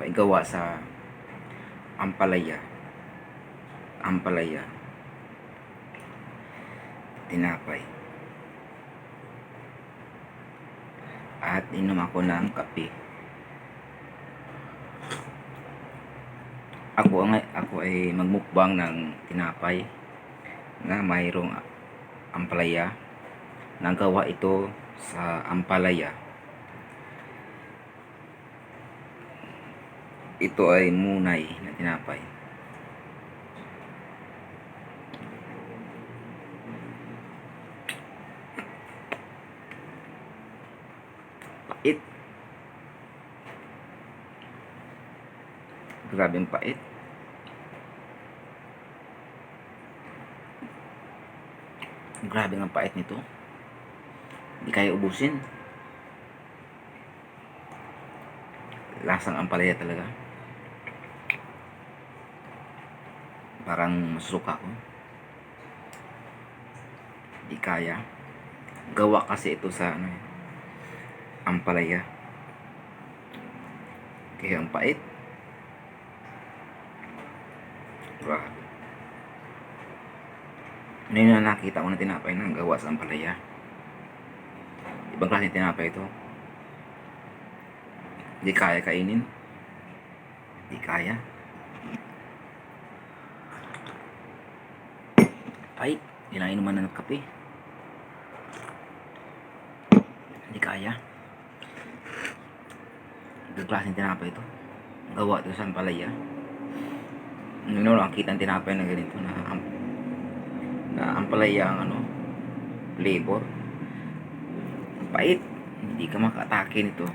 tinapay gawa sa ampalaya. Tinapay. At inom ako ng kape. Ako ay magmukbang ng tinapay na mayroong ampalaya. Nagawa ito sa ampalaya. Ito ay munay na tinapay. Pait. Grabe ang pait. Grabe ang pait nito. Hindi kaya ubusin. Lasang ampalaya talaga. Parang masuka ko. Hindi kaya. Gawa kasi ito sa ampalaya. Kaya ang pait. Grabe. Ngayon na nakita ko na tinapay na gawa sa ampalaya. Ibang klase tinapay ito. Hindi kaya kainin. Hindi kaya. Pait. Kailangan naman ng kape. Hindi kaya. Ibang klase tinapay ito. Gawa ito sa ampalaya. Ngayon lang kita ang tinapay na ganito na ampalaya ang flavor. Pait. Hindi ka makatake nito.